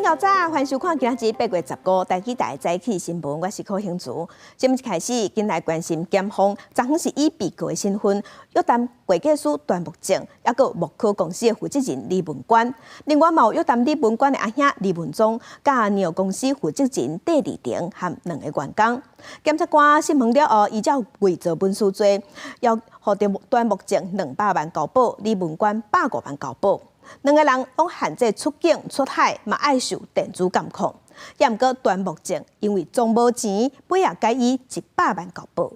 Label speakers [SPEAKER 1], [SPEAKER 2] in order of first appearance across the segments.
[SPEAKER 1] 早早，欢迎收看今仔日8月15日台记台早起新闻，我是柯兴竹。节目一开始，先来关心检方昨昏是以被告的身份约谈会计师段木正，还有木科公司的负责人李文官。另外，嘛有约谈李文官的阿兄李文忠，甲鸟公司负责人戴立庭和2个员工。检察官审问了后，依照伪造文书罪，要获得段木正200万交保，李文官150万交保。2个人拢限制出境出海，嘛爱受电子监控。也毋过段木正因为总无钱，尾也改以100万交保。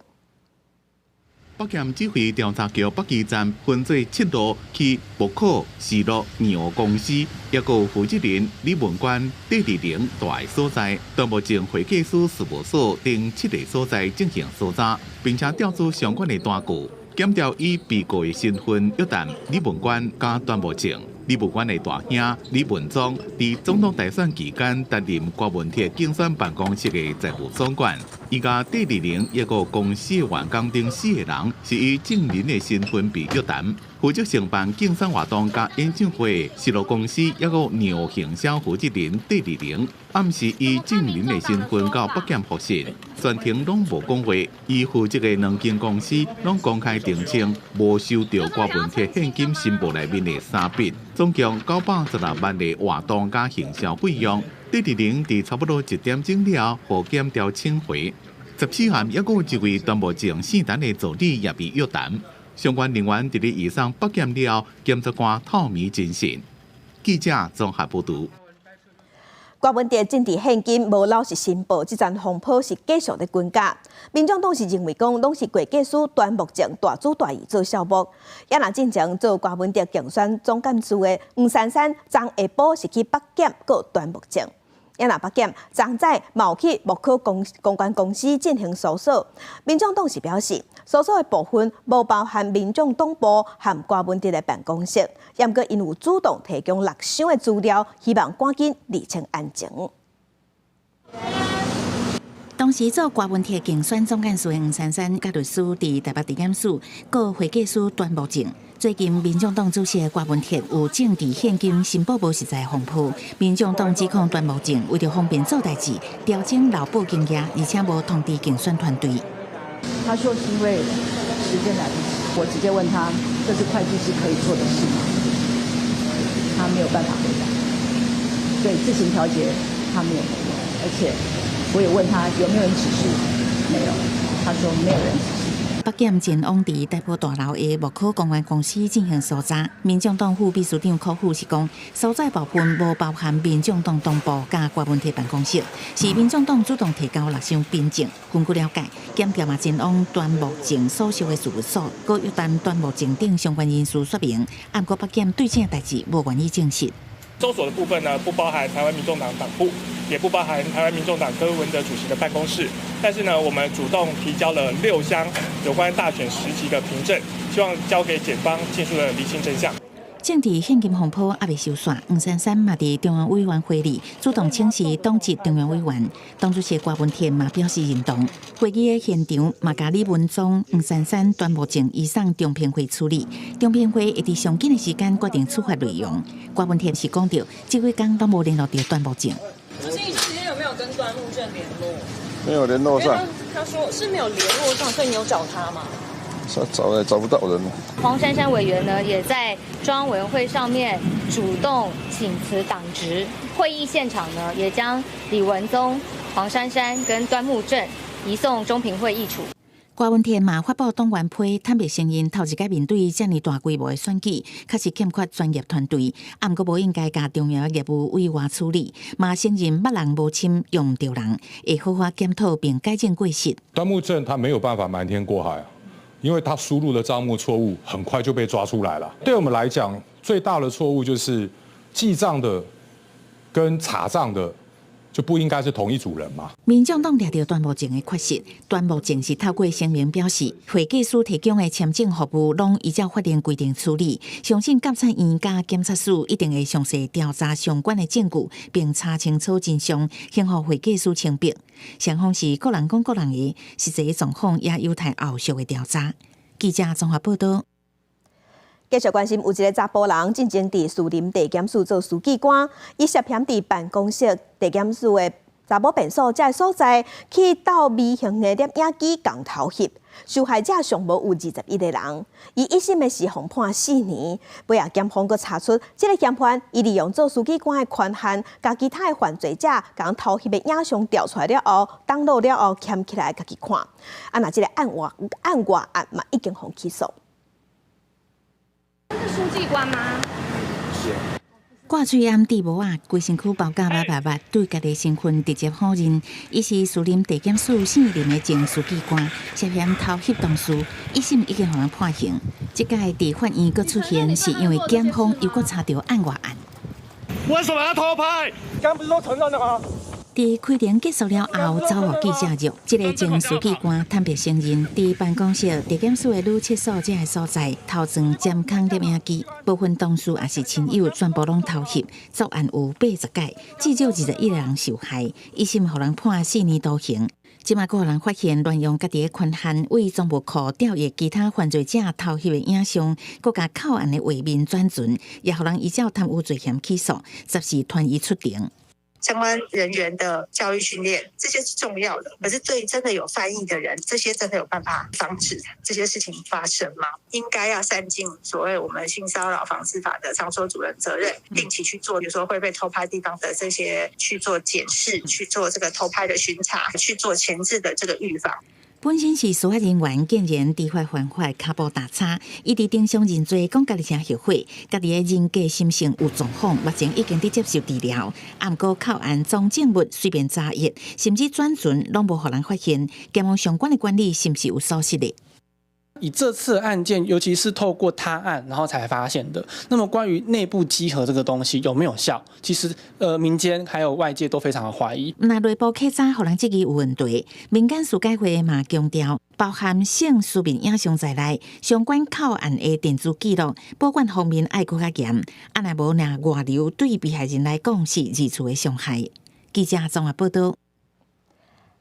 [SPEAKER 2] 北检指挥调查局北基站分做7路去木科、视录、鸟公司，也有负责人李文官、戴立庭在所在，段木正会计师事务所等7个所在进行搜查，并且调出相关的单据。检调以被告的身份约谈李文官加段木正。李文官的大兄李文忠在总统大选期间担任郭文铁竞选办公室的财务总管，伊甲戴立庭一个公司的员工等4个人是以证人的身份被约谈。负责承办竞选活动甲演唱会的视录公司，也有鸟行销负责人戴立庭，暗时以证人的身份到北检复讯，全程拢无讲话。伊负责的2间公司拢公开澄清，无收到郭文铁现金申报内面的3笔，总共916万的活动加行销费用。戴立庭伫差不多1点钟了，互检调请回。14项，也有一位段木正姓陈的助理也被约谈。相关人员伫咧以上北检了，检察官透明侦讯。记者综合报道。
[SPEAKER 1] 郭文铁政治现金无老实申报，这阵风波是继续咧滚价。民众党是认为讲，拢是会计师段木正大主大意做效目。也若进前做郭文铁竞选总干事的黄珊珊，昨下晡是去北检告段木正。也若北检昨早嘛有去木科公关公司进行搜索，民众党是表示，搜索的部分无包含民众党部和郭文铁的办公室，也毋过因有主动提供6箱的资料，希望赶紧厘清案情。
[SPEAKER 3] 当时做郭文铁竞选总干事的黄珊珊，甲律师伫台北地检署告会计师段木正。最近，民众党主席郭文铁有政治现金申报无实在的风波，民众党指控段木正为了方便做代志，调整劳保金额，而且无通知竞选团队。
[SPEAKER 4] 他说是因为时间来不及，我直接问他，这是会计师可以做的事吗？他没有办法回答。对自行调节，他没有回答，而且我也问他有没有人指示，没有，他说没有人指示。
[SPEAKER 3] 北检前往伫台北大楼的木科公关公司进行搜查，民众党副秘书长柯富是讲，所在部分无包含民众党党部甲郭文铁办公室，是民众党主动提交6箱凭证。根据了解，检调嘛前往段木正所属的事务所，佮约谈段木正等相关人士说明，不过北检对这个代志无愿意证实。
[SPEAKER 5] 搜索的部分呢，不包含台湾民众党党部，也不包含台湾民众党柯文哲主席的办公室。但是呢，我们主动提交了6箱有关大选时期的凭证，希望交给检方尽速的厘清真相。
[SPEAKER 3] 政治现金风波还未收煞，黄珊珊嘛伫中央委员会里主动请示党籍中央委员，党主席郭文铁嘛表示认同。会议的现场嘛甲李文忠、黄珊珊、段木正移送中评会处理，中评会会伫上紧的时间决定处罚内容。郭文铁是讲到，这几天都无联络到段木正。
[SPEAKER 6] 执行期间有没有跟段木正联络？
[SPEAKER 7] 没有联络上。
[SPEAKER 6] 他说是没有联络上，所以你有找他吗？
[SPEAKER 7] 找不到人了。
[SPEAKER 8] 黄珊珊委员呢，也在中央委员会上面主动请辞党职。会议现场呢，也将李文宗、黄珊珊跟端木正移送中评会议处。
[SPEAKER 3] 郭文铁嘛发布党员批，坦白承认头一届面对这么大规模的选举，确实欠缺专业团队，不过无应该甲重要业务委外处理，嘛承认捌人无亲用唔着人，会好好检讨并改正过失。
[SPEAKER 9] 端木正他没有办法瞒天过海，因为他输入的账目错误很快就被抓出来了。对我们来讲，最大的错误就是记账的跟查账的就不应该是同一组人嘛？
[SPEAKER 3] 民众党抓到段木正的缺失，段木正是透过声明表示，会计师提供的签证服务拢依照法令规定处理，相信监察院甲检察署一定会详细调查相关的证据，并查清楚真相，幸好会计师清白。双方是各人讲各人的，实际状况也有待后续的调查。记者综合报道。
[SPEAKER 1] 继续关心，有一个查甫人进前伫士林地检署做书记官，伊涉嫌伫办公室地检署的查某便所这个所在去盗微型的摄影机共偷翕。受害者尚无有21个人，伊一审的是红判4年。尾仔检方阁查出，这个嫌犯伊利用做书记官的权限，甲其他的犯罪者将偷翕的影像调出来了后，登录了后捡起来家己看。那这个案嘛已经互起诉。
[SPEAKER 6] 是书记官吗？
[SPEAKER 2] 是。
[SPEAKER 3] 挂嘴暗地帽啊，规身躯包甲白，对家己身份直接否认，伊是士林地检署4年的前书记官，涉嫌偷翕同事，一审已经互人判刑。这届伫法院阁出现，是因为检方又阁查到案外案。
[SPEAKER 10] 为什么要偷拍？刚不是都承认了吗？
[SPEAKER 3] 伫开庭结束了后，走入记者日，这个前书记官坦白承认，伫办公室地检署的女厕所这个所在偷装监控摄影机，部分同事也是亲友，全部拢偷翕。作案有80届，至少21个人受害，一审互人判4年徒刑。即马个人发现乱用家己的权限，为总务库调阅其他犯罪者偷翕的影像，佮甲扣案的画面转存，也互人依照贪污罪嫌起诉，暂时团移出庭。
[SPEAKER 11] 相关人员的教育训练，这些是重要的。可是对真的有犯意的人，这些真的有办法防止这些事情发生吗？应该要善尽所谓我们性骚扰防治法的场所主任责任，定期去做，比如说会被偷拍地方的这些去做检视，去做这个偷拍的巡查，去做前置的这个预防。
[SPEAKER 3] 本身是司法人员，竟然知法犯法，脚步打叉。伊伫庭上认罪，讲家己诚后悔，家己的人格心性有状况，目前已经伫接受治疗。啊，毋过扣案装证物随便查阅，甚至转存，拢无互人发现。检方相关的管理是毋是有疏失的？
[SPEAKER 12] 以这次的案件，尤其是透过他案然后才发现的。那么关于内部稽核这个东西有没有效，其实民间还有外界都非常的怀疑。
[SPEAKER 3] 那内部稽查互人质疑有问题，民间司改会嘛强调，包含性私密影像在内，相关扣案的电子记录，保管方面爱搁较严。啊，若无若外流，对被害人来讲是二次的伤害。记者综合报道。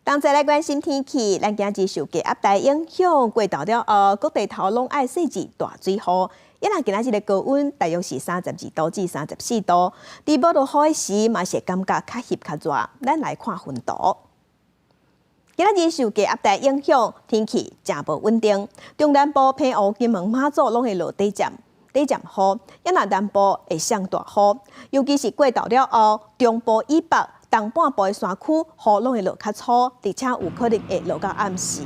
[SPEAKER 1] 同齐来关心天气，咱今日受低压带影响，过到了后，各地头拢爱细致大水雨。因若今仔日的高温大约是32度至34度，伫无落雨时嘛是感觉较翕较热。咱来看温度。今仔日受低压带影响，天气真无稳定。中南部、澎湖、金门、马祖拢会落短暂雨，因若南部会上大雨，尤其是过到了后，中部以北。东半部的山区雨拢会落较粗，而且有可能会落到暗时。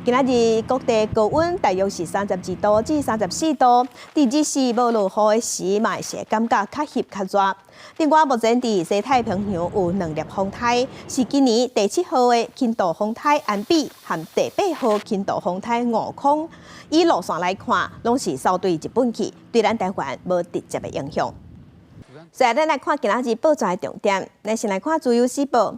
[SPEAKER 1] 今仔日各地高温大约是32度至34度，伫日时无落雨的时，嘛是感觉较翕较热。另外，目前伫西太平洋有2粒风台，是今年第7号的轻度风台安比和第8号轻度风台悟空。以路线来看，拢是扫对日本去，对咱台湾无直接的影响。所以，咱来看今仔日报纸的重点。咱先来看自由时报。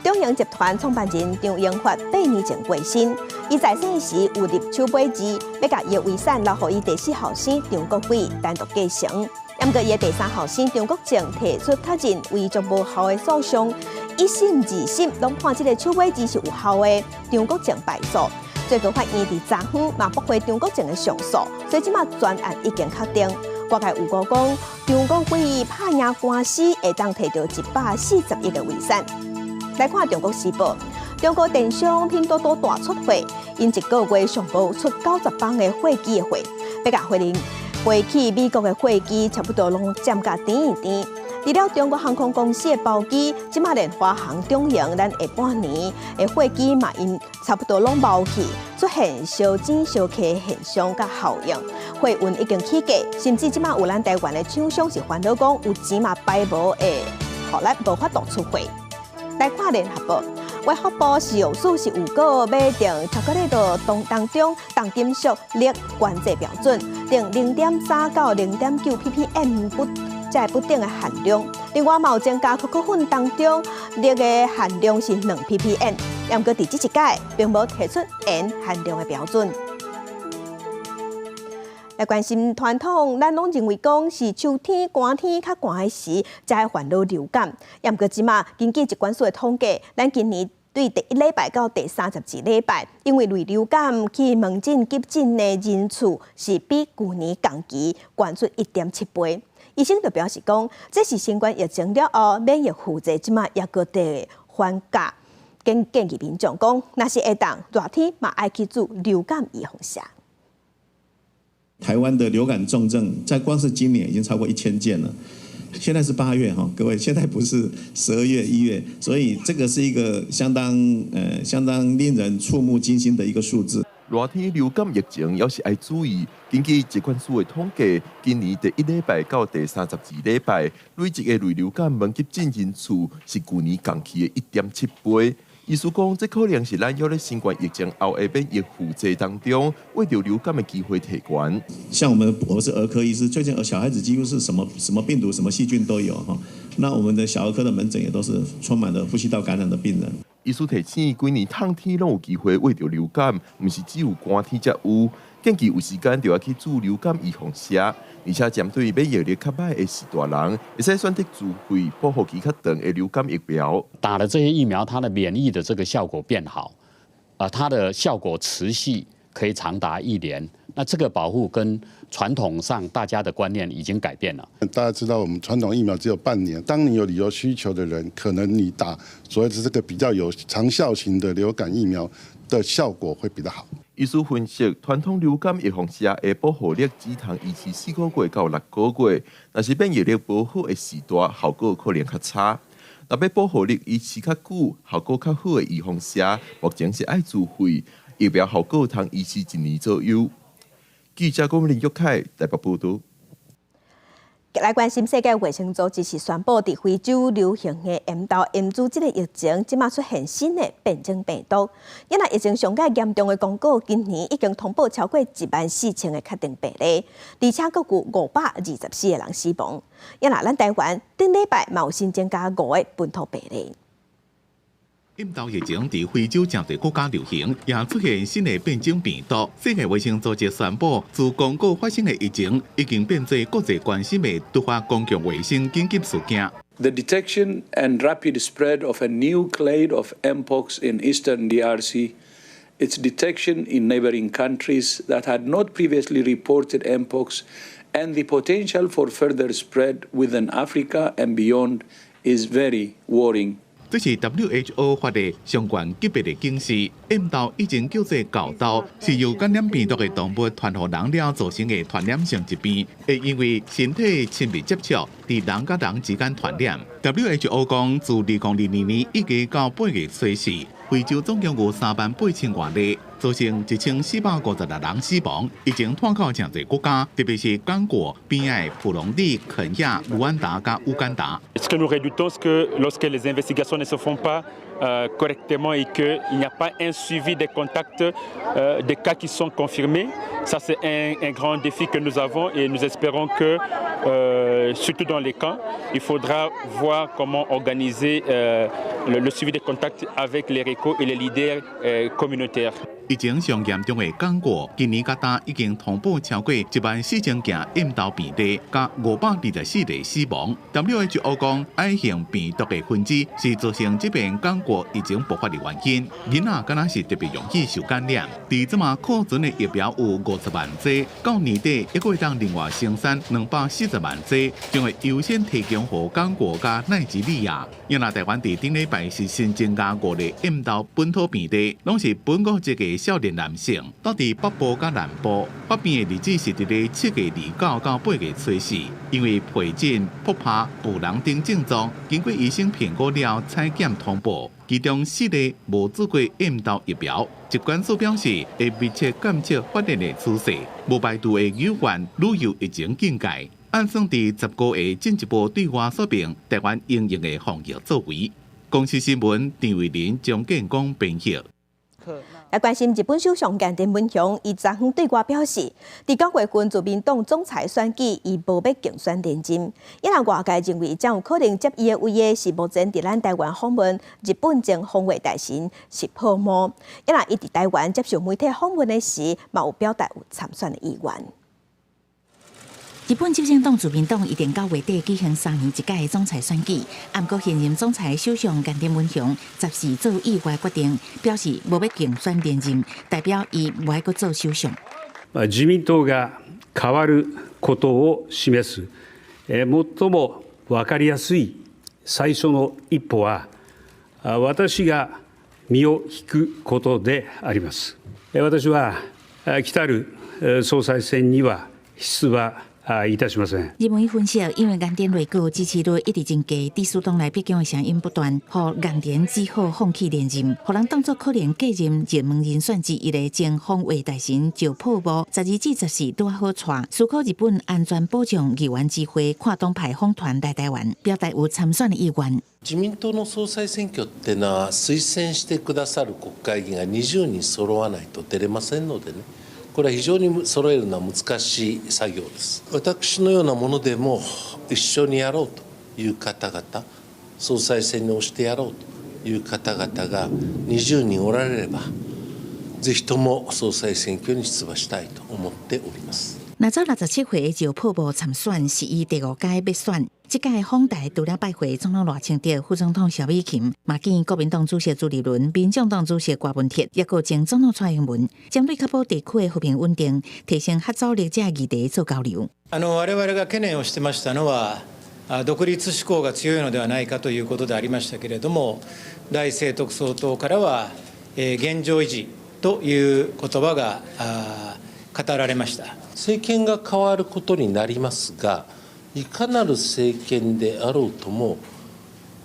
[SPEAKER 1] 中型集团创办人张英发8年前过身，伊在生时有入手尾字，要甲伊的遗产留予伊第4后生张国伟单独继承。毋过，伊的第3后生张国正提出确认为足无效的诉讼，一审、二审拢判这个手尾字是有效的，张国正败诉。最高法院伫昨昏嘛驳回张国正的上诉，所以即马专案已经确定。外界有讲，张国伟拍赢官司会当摕到140亿的遗产。来看《中国时报》，中国电商拼多多大出货，因一个月上无出90磅的货机的货，要甲飞去美国的货机差不多拢占甲甜一甜。除了中国航空公司的包机，即马连华航、中营咱下半年的货机嘛，因差不多拢包去，出现烧钱烧客的现象甲效应。货运已经起价，甚至即马有咱台湾的厂商是烦恼讲有钱嘛摆无的，互咱无法度出货。来看联合报，外发部事务所是有个要定巧克力的当中重金属率管制标准，定0.3到0.9 ppm 才不等的含量。另外，有增加可可粉当中氯的含量是2 ppm， 不过伫这一届并无提出盐含量的标准。来关心传统，咱拢认为讲是秋天、寒天较寒的时，才会烦恼流感。不过即马根据疾管署的统计，咱今年对第1礼拜到第32礼拜，因为类流感去门诊急诊的人次是比去年同期悬出1.7倍。医生就表示讲，这是新冠疫情了后免疫负债即马也搁在缓解。建议民众讲，若是会当热天嘛爱去做流感预防针。
[SPEAKER 13] 台湾的流感重症，在光是今年已经超过1000件了。现在是8月哈，各位，现在不是12月、1月，所以这个是一个相当令人触目惊心的一个数字。
[SPEAKER 14] 热天流感疫情要是爱注意，根据疾管署的统计，今年第1礼拜到第32礼拜，累积的类流感门急诊人次是去年同期的1.7倍。意思讲，这可能是咱要在新冠疫情后的免疫负债当中，为着流感的机会提悬。
[SPEAKER 13] 像我是儿科医师，最近小孩子几乎是什么病毒、什么细菌都有哈。那我们的小儿科的门诊也都是充满了呼吸道感染的病人。
[SPEAKER 14] 医师提醒，今年烫天拢有机会为着流感，不是只有寒天才有。建议有时间就要去做流感预防针，而且针对免疫力较歹的时大人，会使选择自费保护期较长的流感疫苗。
[SPEAKER 15] 打了这些疫苗，它的免疫的这个效果变好，它的效果持续可以长达1年。那这个保护跟传统上大家的观念已经改变了。
[SPEAKER 16] 大家知道，我们传统疫苗只有半年，当你有理由需求的人，可能你打所谓的这个比较有长效型的流感疫苗的效果会比较好。
[SPEAKER 14] 医师分析，传统流感预防针的保护力只通维持4个月到6个月，但是免疫力不好的时段，效果可能较差。若要保护力维持较久、效果较好的预防针，目前是爱自费，疫苗效果通维持1年左右。记者郭林玉凯台北报道。
[SPEAKER 1] 来关心世界卫生组织是宣布，伫非洲流行的咽道炎株这个疫情，即马出现新的变种病毒。因为疫情上界严重的公告，今年已经通报超过14000个确定病例，而且各有524个人死亡。因为咱台湾顶礼拜嘛有新增加5个本土病例。
[SPEAKER 2] 咽道疫情在非洲真侪国家流行，也出现新的变种病毒。世界卫生组织宣布，自公告发生的疫情已经变作国际关心的突发公共卫生紧急事件。
[SPEAKER 17] The detection and rapid spread of a new clade of mpox in eastern DRC, its detection in neighboring countries that had not previously reported mpox, and the potential for further spread within Africa and beyond is very worrying.
[SPEAKER 2] 这是 WHO 发的相关级别的警示。咽道已经叫做狗痘，是由感染病毒的动物传予人了造成的传染性疾病，会因为身体亲密接触，伫人甲人之间传染。WHO 讲，自2022年1月到8月初时，非洲总共有38000多例，造成1456人死亡，已经拖到真侪国家，特别是刚果、边爱、普隆地、肯亚、卢安达加乌干达。
[SPEAKER 10] Ce que nous redoutons, c'est que lorsque les investigations ne se font pas correctement et qu'il n'y a pas un suivi des contacts des cas qui sont confirmés, ça c'est un grand défi que nous avons et nous espérons que, surtout dans les camps, il faudra voir comment organiser le suivi des contacts avec les RECO et les leaders communautaires.
[SPEAKER 2] 疫情上严重的刚果，今年甲单已经通报超过14000件咽道病例，甲524例死亡。WHO 讲，癌性病毒的分支是造成这边刚果疫情爆发的原因。囡仔敢若是特别容易受感染。伫这嘛库存的疫苗有50万剂，到年底还会当另外生产240万剂，将会优先提供给刚果甲奈及利亚。因为台湾伫顶礼拜是新增加5例咽道本土病例，拢是本国籍的少年男性，到伫北部甲南部，发病的日子是伫咧7月29到8月初时，因为皮疹、扑拍、有人等症状，经过医生评估了采检通报，其中4例无做过咽道疫苗。疾管署表示，会密切监测发展的趋势，无排除会有关旅游疫情境界。按算伫15个月进一步对外说明台湾应用的防疫作为。公司新闻郑伟林、张建光编译。
[SPEAKER 1] 来关心日本首相岸田文雄，伊昨昏对外表示，伫9月份自民党总裁选举，伊无要竞选连任。因为外界认为，将有可能接伊的位的是目前伫咱台湾访问日本前防卫大臣石破茂。因为伊伫台湾接受媒体访问的时，嘛有表达有参选的意愿。
[SPEAKER 3] 日本执政党自民党一定到月底举行3年1届的总裁选举，韩国现任总裁首相菅田文雄14做意外决定，表示无要竞选连任，代表伊无爱阁做首相。
[SPEAKER 18] 自民党が変わることを示す最も分かりやすい最初の一歩は私が身を引くことであります。私は来たる総裁選には出馬いたしません。
[SPEAKER 3] 日本分析，因为菅田内阁支持率一直增加，地属党内逼宫的声音不断，让菅田只好放弃连任，让人当作可能继任热门人选之一的前防卫大臣赵朴博12至14拄好带，思考日本安全保障议员集会跨党派访团来台湾，表达有参选的意愿。
[SPEAKER 19] 自民党の総裁選挙っていうのは推薦してくださる国会議員が20人揃わないと出れませんのでね。これは非常に揃えるのは難しい作業です。私のようなものでも一緒にやろうという方々、総裁選に推してやろうという方々が20人おられれば、ぜひとも総裁選挙に出馬したいと思っております。
[SPEAKER 3] 那早67岁赵朴博参选是伊第5届要选。这届访台除了拜会总统赖清德、副总统萧美琴，嘛见国民党主席朱立伦、民众党主席郭文铁，也有前总统蔡英文，针对确保地区的和平稳定，提升合作力者议题做交流。
[SPEAKER 20] 我々が懸念をしてましたのは、独立志向が強いのではないかということでありましたけれども、大清徳総統からは、現状維持という言葉が語られました。
[SPEAKER 19] 政権が変わることになりますが。いかなる政権であろうとも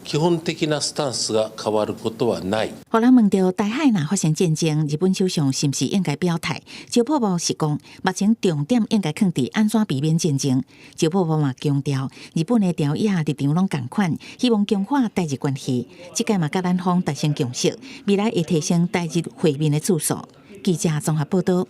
[SPEAKER 19] 基本的なスタンスが変わることはない。
[SPEAKER 3] 互人问到台海若发生战争，日本首相是不是应该表态？赵朴博是讲，目前重点应该放伫安怎避免战争。赵朴博嘛强调，日本的朝野立场拢同款，希望强化台日关系。即届嘛甲咱方达成共识，未来会提升台日会面的次数。记者综合报道。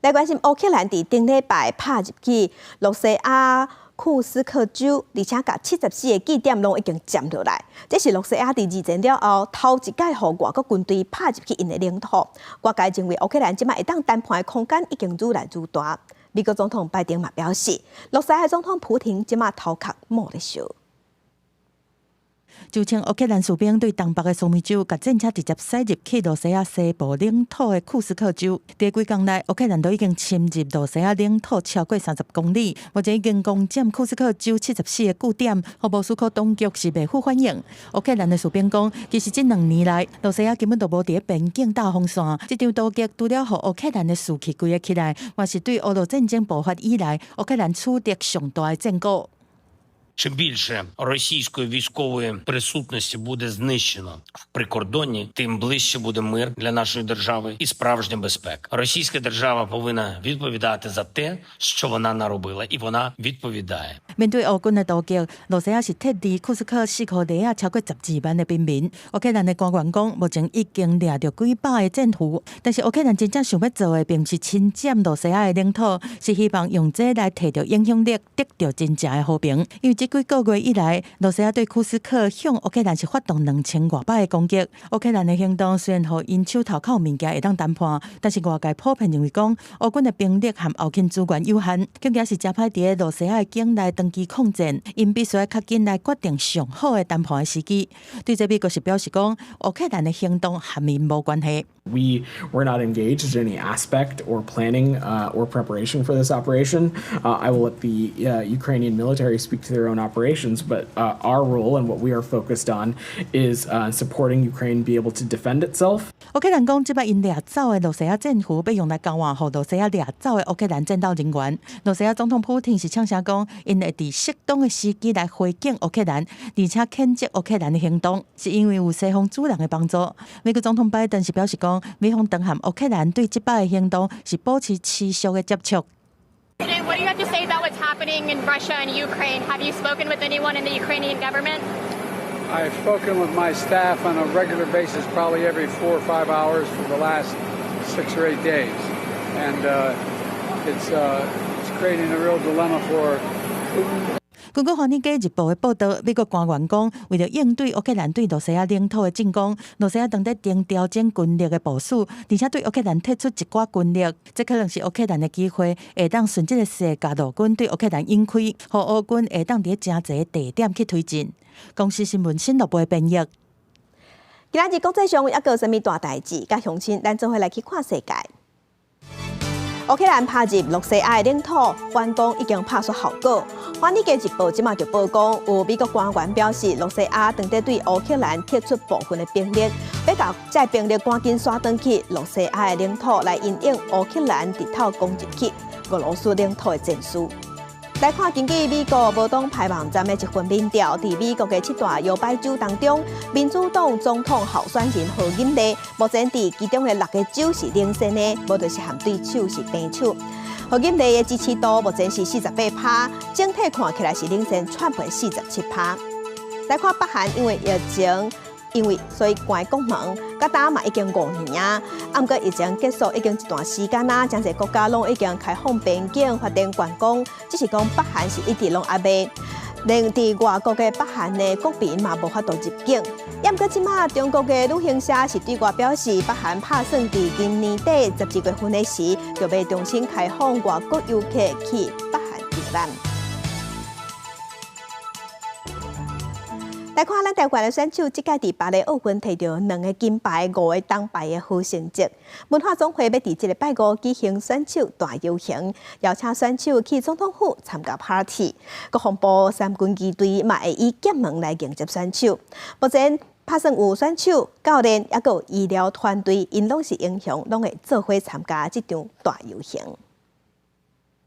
[SPEAKER 1] 来关心乌克兰伫顶礼拜拍入去罗西亚库斯克州，而且甲74个据点拢已经占落来。这是罗西亚伫二战了后头一届互外国军队拍入去因的领土。外界认为乌克兰即摆会当谈判的空间已经愈来愈大。美国总统拜登嘛表示，罗西亚总统普廷即摆头壳冇咧烧。
[SPEAKER 21] 就称乌克兰士兵对东北的苏米州，甲战车直接驶入去罗西亚西部领土的库斯克州。第几天内，乌克兰都已经侵入罗西亚领土超过30公里，目前已经攻占库斯克州74个据点，互莫斯科当局是袂负欢迎。乌克兰的士兵讲，其实这2年来，罗西亚根本就无伫边境打风扇。这场突击除了互乌克兰的士气规个起来，也是对俄罗战争爆发以来，乌克兰取得上大的战果。
[SPEAKER 22] Чим більше російської військової присутності буде знищено в прикордонні, тим ближче буде мир для нашої держави і справжня безпека. Російська держава повинна відповідати за те, що вона наробила, і вона відповідає.
[SPEAKER 21] 面对俄军的突击，罗西亚是撤离库斯克4号地超过12万的平民。乌克兰的官员讲，目前已经掠到几百个战俘，但是乌克兰真正想要做的，并不是侵占罗西亚的领土，是希望用这来摕到影响力，得到真正的和平。因为这几个月以来，罗西亚对库斯克向乌克兰是发动2000多摆的攻击。乌克兰的行动虽然互因手头靠物件会当谈判，但是外界普遍认为讲，乌军的兵力和后勤资源有限，更加是真歹伫罗西亚的境内长期抗战，因必须要较紧来决定上好的谈判的时机。对这美国是表示讲，乌克兰的行动和因无关系。
[SPEAKER 23] We were not engaged in any aspect or planning or preparation for this operation. I will let the Ukrainian military speak to their own operations, but our role and what we are focused on is supporting Ukraine be able to defend itself.
[SPEAKER 21] 乌克兰讲，即摆因掠走的罗西亚战俘要用来交换互罗西亚掠走的乌克兰战斗人员。罗西亚总统普廷是呛声讲，因会伫适当的时机来回敬乌克兰，而且谴责乌克兰的行动，是因为有西方主人的帮助。美国总统拜登是表示讲，美方当和乌克兰对即摆的行动是保持持续的接触。
[SPEAKER 6] President, what do you have to say about what's happening in Russia and Ukraine? Have you spoken with anyone in the Ukrainian government?
[SPEAKER 24] I've spoken with my staff on a regular basis, probably every 4 or 5 hours for the last 6 or 8 days, and it's creating a real dilemma for Putin.
[SPEAKER 21] 根据《华尔街日报》的报道，美国官员讲，为了应对乌克兰对罗西亚领土的进攻，罗西亚当地正调整军力的部署，而且对乌克兰撤出一寡军力，这可能是乌克兰的机会，会当顺这个势加陆军对乌克兰引开，互乌军会当伫真侪地点去推进。公司新闻新闻部编译。
[SPEAKER 1] 今仔日国际上还有甚物大代志？甲乡亲，咱做伙来去看世界。乌克兰拍入罗西亚的领土，反攻已经拍出效果。《华尔街日报》即马就报讲，有美国官员表示，罗西亚当地对乌克兰撤出部分的兵力，要甲这兵力赶紧刷转去罗西亚的领土，来因应乌克兰日头攻入去俄罗斯领土的战术。来看，根据美国无党派网站的一份民调，在美国的7大摇摆州当中，民主党总统候选人何锦丽目前在其中的6个州是领先的，无就是和对手是平手。何锦丽的支持度目前是48%，整体看起来是领先川普47%。来看北韩，因为疫情。所以关国门，甲打嘛已经5年啊。毋过疫情结束已经一段时间啦，真侪国家拢已经开放边境、发电观光，只是讲北韩是一直拢还未。连伫外国的北韩的国民嘛无法度入境。毋过即马中国的旅行社是对外表示，北韩打算伫今年底12月份的时，就要重新开放外国游客去北韩游览。来看咱台湾的选手，即届伫巴黎奥运摕到2个金牌、5个铜牌的好成绩。文化总会要伫即个拜五举行选手大游行，邀请选手去总统府参加 party。国防部三军机队嘛会以结盟来迎接选手。目前拍算有选手、教练，还有医疗团队，因拢是英雄，拢会做伙参加即场大游行。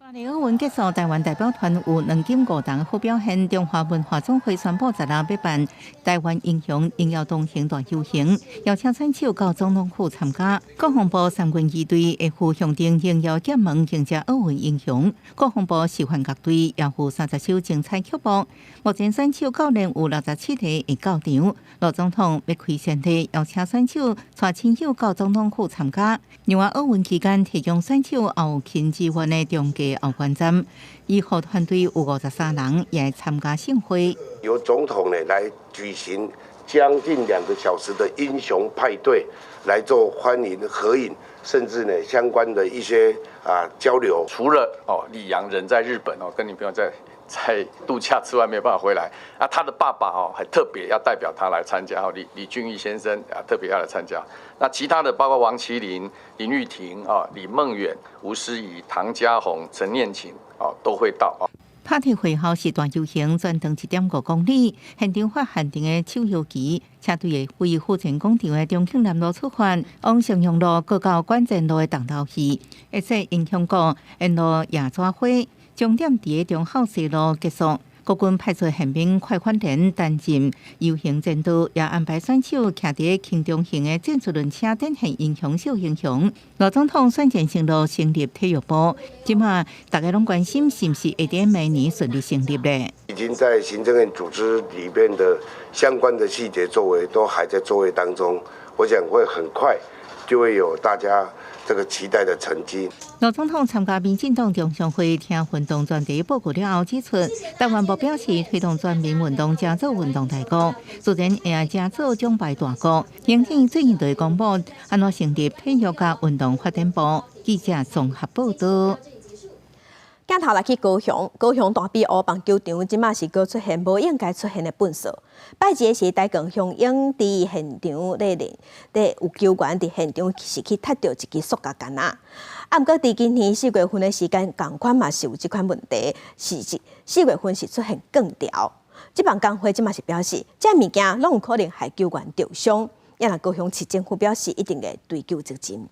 [SPEAKER 3] 巴黎奥运结束，台湾代表团有2金5铜好表现。中华文化总会宣布16要办台湾英雄荣耀同行大游行，邀请选手到总统府参加。国防部三军机队会赴向定荣耀结盟迎接奥运英雄。国防部示范各队也赴30首精彩曲目。目前选手教练有67个会到场。罗总统要开先例，邀请选手带亲友到总统府参加。另外，奥运期间提供选手也有亲支援的中继奥运站，医护团队有53人也会参加盛会。
[SPEAKER 4] 由总统呢来举行将近2个小时的英雄派对，来做欢迎合影，甚至呢相关的一些交流。
[SPEAKER 5] 除了李洋人在日本跟女朋友在度假之外没有办法回来啊，他的爸爸还特别要代表他来参加李俊毅先生特别要来参加。那其他的包括王麒麟、林玉婷李梦远、吴诗怡、唐家宏、陈念琴都会到。
[SPEAKER 3] party 会后是大游行，全长1.5公里，现场发限定的手摇旗，车队会为府前广场的中庆南路出发，往襄阳路过到关前路的东头去，会使影响到沿路夜抓花。终点伫中孝西路结束，国军派出宪兵快反连担任游行监督，也安排选手徛伫轻中型的战术轮车展现英雄小英雄。罗总统选前承诺成立体育部，即马大家拢关心是不是会伫明年顺利成立咧？
[SPEAKER 4] 已经在行政院组织里面的相关的细节作为都还在作为当中，我想会很快就会有大家这个期待的成绩。
[SPEAKER 3] 罗总统参加民进党中常会听运动专题报告了后指出，台湾部表示推动全民运动加做运动大国，自然也加做奖牌大国。行政最近就会公布安怎成立体育加运动发展部。记者综合报道。
[SPEAKER 1] 镜头来去高雄大比乌棒球场，即马是搁出现无应该出现的笨手。拜一是台港雄鹰伫现场咧有球员伫现场是去踢到一支塑胶杆啊。毋过伫今年4月份的时间，同款嘛是有即款问题，是4月份是出现更调。即帮工会即马是表示，这物件拢有可能害球员受伤，也让高雄市政府表示一定会追究责任。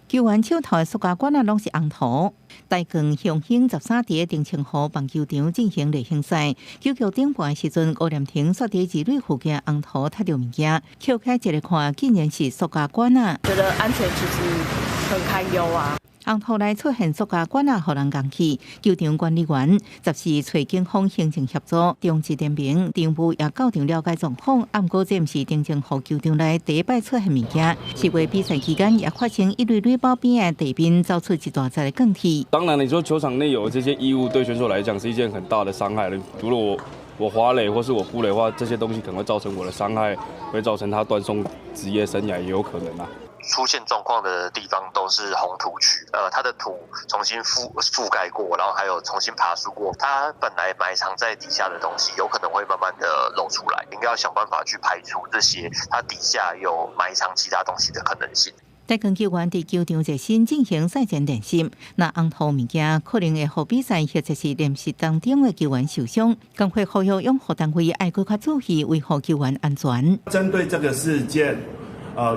[SPEAKER 3] 球员手头的塑胶管拢是红涂。台港雄鹰13伫定清湖棒球场进行例行赛，球局顶盘时阵，吴念婷煞伫二垒附近红涂踢到物件，扣开一个看，竟然是塑胶管啊！
[SPEAKER 7] 觉得安全其实很堪忧啊。
[SPEAKER 3] 红土内出现塑胶管啊，互人攻击。球场管理员10时找警方行政协助，中职点名场务也到场了解状况。暗过这毋是真正互球场内第一摆出现物件。10月比赛期间也发生一类垒包边的地面造出一大截的更替。
[SPEAKER 7] 当然，你说球场内有这些异物，对选手来讲是一件很大的伤害了。除了我滑垒或是我扑垒的话，这些东西可能会造成我的伤害，会造成他断送职业生涯也有可能啊。
[SPEAKER 8] 出现状况的地方都是红土区，它的土重新覆盖过，然后还有重新爬梳过，它本来埋藏在底下的东西，有可能会慢慢的露出来，应该要想办法去排除这些它底下有埋藏其他东西的可能性。
[SPEAKER 3] 台拳球员伫球场热身进行赛前练习，那红土物件可能会互比赛或者是练习当中的球员受伤，更会呼吁养护单位爱更加注意维护球员安全。
[SPEAKER 9] 针对这个事件，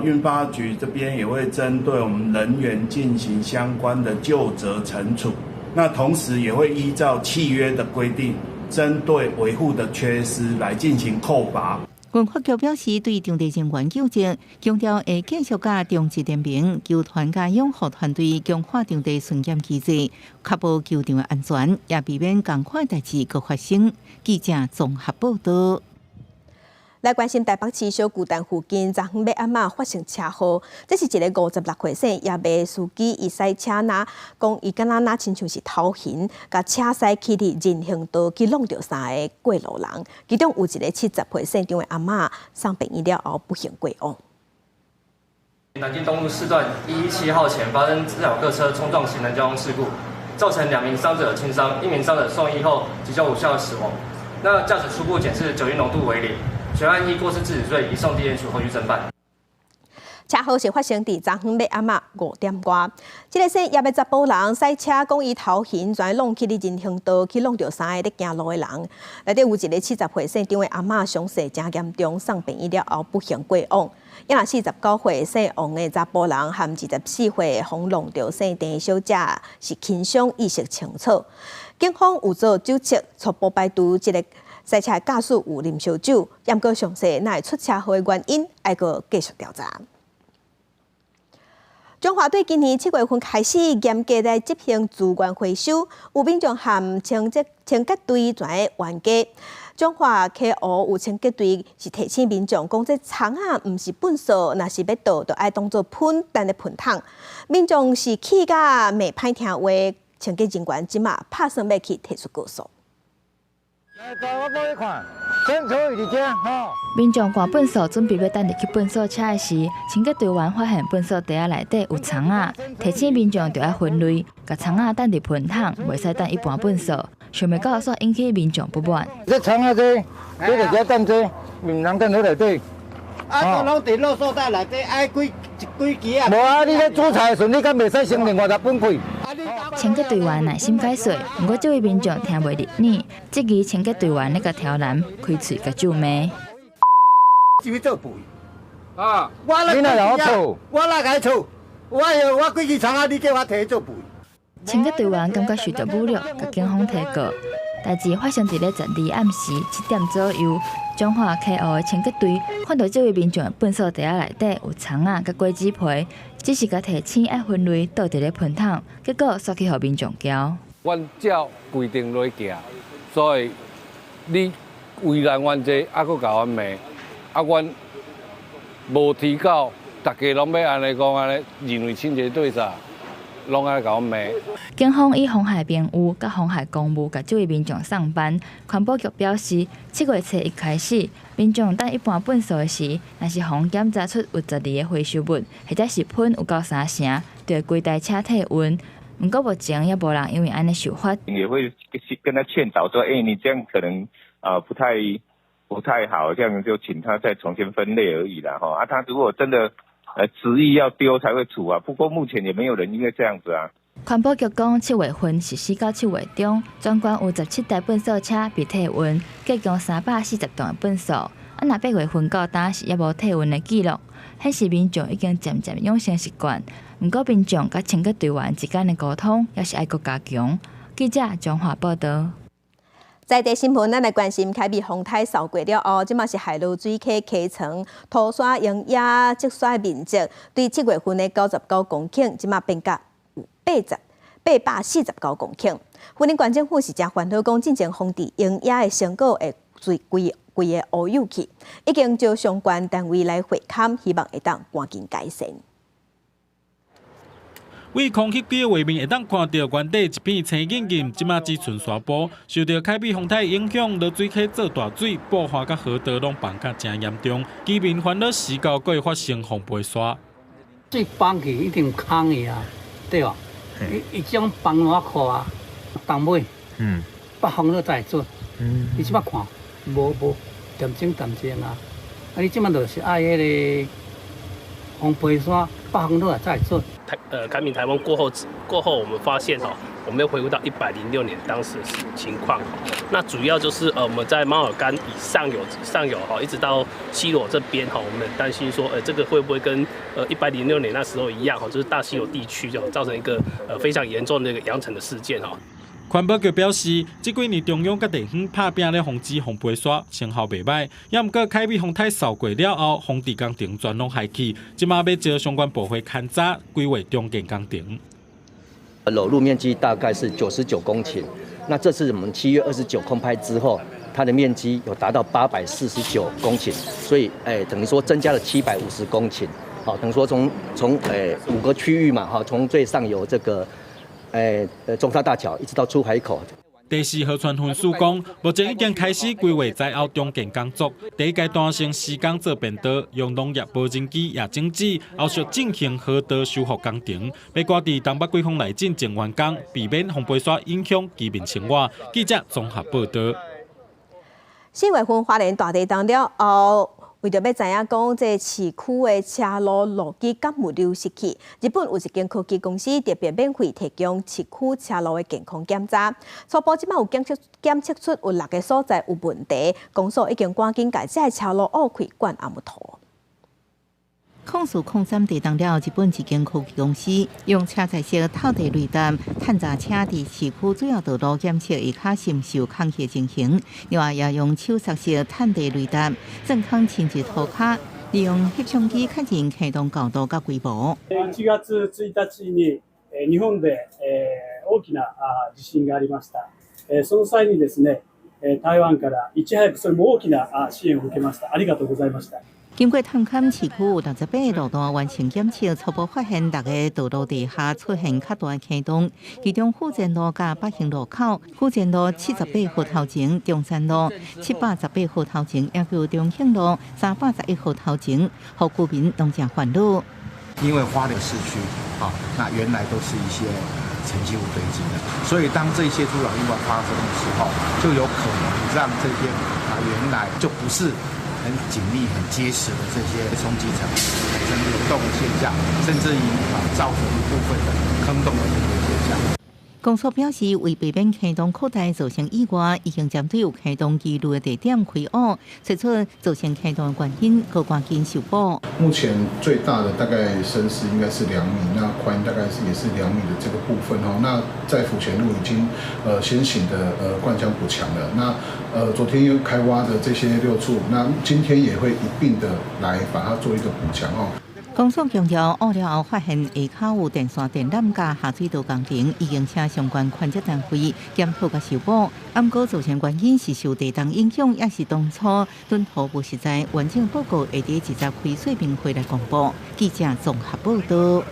[SPEAKER 9] 运发局这边也会针对我们人员进行相关的究责惩处。那同时也会依照契约的规定，针对维护的缺失来进行扣罚。
[SPEAKER 3] 文化局表示，对场地人员纠正，强调会继续甲中职点名球团甲养护团队强化场地巡检机制，确保球场的安全，也避免同款代志搁发生。记者综合报道。
[SPEAKER 1] 来关心台北市小巨蛋附近昨昏尾暗暝发生车祸，这是一个56岁生夜马司机，伊驶车拿讲伊敢若亲像是偷行，甲车驶去伫人行道去弄着3个过路人，其中有一个70岁姓张的阿嬷送病院了后不幸过亡。
[SPEAKER 11] 南京东路4段117号前发生自小客车冲撞行人交通事故，造成2名伤者轻伤，1名伤者送医后急救无效死亡。那驾驶初步检视酒精浓度为0。全案依过失致死罪移送地检署后续侦办。
[SPEAKER 1] 车祸是发生伫昨昏尾暗暝5点多，这个姓叶的查甫人驶车讲伊偷行，全弄去伫人行道去弄着3个咧行路的人，内底有一个70岁姓张的阿嬷伤势真严重，送病院了后不幸过亡。也若49岁姓王的查甫人和24岁洪弄着姓陈小姐是轻伤，意识清楚。警方有做酒测，初步排除这个赛车驾驶有啉烧酒，也毋过详细哪会出车祸的原因，还阁继续调查。中华队今年7月份开始严格来执行资源回收，有民众和清洁队全冤家。中华KO有清洁队是提醒民众讲，这虫啊毋是粪扫，若是要倒，就爱当做喷弹的喷桶。民众是气甲袂歹听话，清洁人员即马拍算要去提出告诉。
[SPEAKER 25] 民众赶粪扫准备要等入去粪扫车的时，清洁队员发现粪扫袋内底有虫仔，提醒民众就要分类，把虫仔等入喷桶，袂使等一般粪扫。想袂到煞引起民众不满。
[SPEAKER 26] 这虫仔这就要等这，唔能等喺内底。啊，拢伫垃圾袋内底，爱几支啊？无啊，你咧煮菜的时，你敢袂使先另外才分开？
[SPEAKER 25] 清洁队员耐心解说，不过这位民众听袂入耳，质疑清洁队员咧甲挑男开嘴甲咒骂。
[SPEAKER 26] 就做肥啊！你哪有错？我哪个错？我几支虫仔，你叫我摕做肥？
[SPEAKER 25] 清洁队员感觉受到侮辱，甲警方提告。代志发生伫咧12暗时7点左右，中华 KO 的清洁队看到这位民众的粪扫袋内底有虫仔甲果子皮，只是甲提醒爱分类倒伫咧喷桶，结果煞去互民众交。
[SPEAKER 26] 阮照规定来行，所以你为难阮这，还佫甲阮骂，阮无提高，大家拢要安尼讲安尼，认为清洁队啥？拢爱甲我骂。
[SPEAKER 25] 警方以妨害名誉、甲妨害公务，甲这位民众送班。环保局表示，7月初1开始，民众等一般粪扫的时，若是互检查出有12个回收物，或者是喷有够3成，就会规台车体温。不过目前也无人因为安尼受罚。
[SPEAKER 27] 也会跟他劝导说，你这样可能不太好，这样就请他再重新分类而已啦哈。他如果真的执意要丢才会处啊，不过目前也没有人因为这样子啊。
[SPEAKER 25] 环保局讲，7月份实施到7月中，全国有17台粪扫车被体温，计共340吨的粪扫。若8月份到当时也无体温的记录，显示民众已经渐渐养成习惯。不过民众甲清洁队员之间的沟通也是爱搁加强。记者综合报道。
[SPEAKER 1] 在地新闻，咱来关心凯美风台扫过了后，即嘛是海路水溪溪床涂刷营业积水面积，对7月份的99公顷，即嘛变甲849公顷。云林县政府是正烦恼讲，进前荒地营业的成果会规个乌有去，已经招相关单位来会勘，希望会当赶紧改善。
[SPEAKER 10] 为空气机的画面会当看到原地一片青劲劲，即马只剩沙坡，受到凯比风台影响，落水溪做大水，爆发甲河道拢放甲真严重，居民烦恼时到阁会发生风飞沙。
[SPEAKER 12] 水放去一定空的啊，对吧？伊种放偌酷啊，冬尾，北风都在做，你即摆看无点睛啊，啊你即摆就是爱迄个风飞沙，北风都在做。
[SPEAKER 13] 凯米台风过后，我们发现我们又回顾到106年当时的情况。那主要就是我们在猫耳干以上游一直到西螺这边我们很担心说这个会不会跟106年那时候一样就是大西螺地区造成一个非常严重的一个扬尘的事件环保局表示，这几年中央甲地方拍拼咧防止风飞沙，成效袂歹。也毋过凯美风台扫过了后，风地工程全拢廃弃，即马要招相关部会勘查，规划重建工程。
[SPEAKER 14] 裸露面积大概是99公顷，那这次我们7月29空拍之后，它的面积有达到849公顷，所以等于说增加了750公顷。等于说从5个区域嘛，从最上游这个。中沙大桥一直到出海口。
[SPEAKER 10] 第4号船运输讲，目前已经开始规划在后重建工作，第一阶段先施工做便道，用农业无人机也整治，后续进行河道修复工程，要赶伫东北季风来进前完工，避免风飞沙影响居民生活。记者综合报道。
[SPEAKER 1] 4月份花莲大地震了后。为着要知影讲，这市区的车路路基敢有流失去，日本有一间科技公司特别免费提供市区车路的健康检查，初步即摆有检测出有6个所在有问题，公所已经赶紧把这车路挖开灌暗木头。
[SPEAKER 3] 控诉03地动了，日本一间科技公司用车载式透地雷达探查车伫市区主要道路检测下骹深受空气情形，另外也用手刹式探地雷达正康亲自涂骹，利用翕相機確認啟動角度甲規模。
[SPEAKER 15] 1月1日に日本で大きな地震がありました。その際にですね、台湾からいち早くそれも大きな支援を受けました。ありがとうございました。
[SPEAKER 3] 经过探勘，市区有68路段完成检测，初步发现6个道路地下出现较大坑洞，其中富前路甲北行路口、富前路78號頭前、中山路718號頭前，也有中興路311號頭前，互居民拢正煩惱。
[SPEAKER 16] 因为花莲市区那原来都是一些沉积物堆积的，所以当这些土壤意外发生的时候，就有可能让这些原来就不是很紧密、很结实的这些冲积层产生流动的现象，甚至于造成一部分的坑洞的这个现象。
[SPEAKER 3] 公所表示，为避免坑洞扩大造成意外，已经针对有坑洞记录的地点开挖，找出造成坑洞的原因，可赶紧修补。
[SPEAKER 17] 目前最大的大概深是应该是2米，那宽大概也是2米的这个部分那在府前路已经先行的灌浆补强了。那昨天又开挖的这些6处，那今天也会一并的来把它做一个补强
[SPEAKER 3] 公所强调，挖了后发现下骹有电线电缆甲下水道工程，已经请相关权责单位检讨甲修补。不过造成原因是受地动影响，也是当初敦途不实在。完整报告会伫20开说明会来公布。记者综合报道。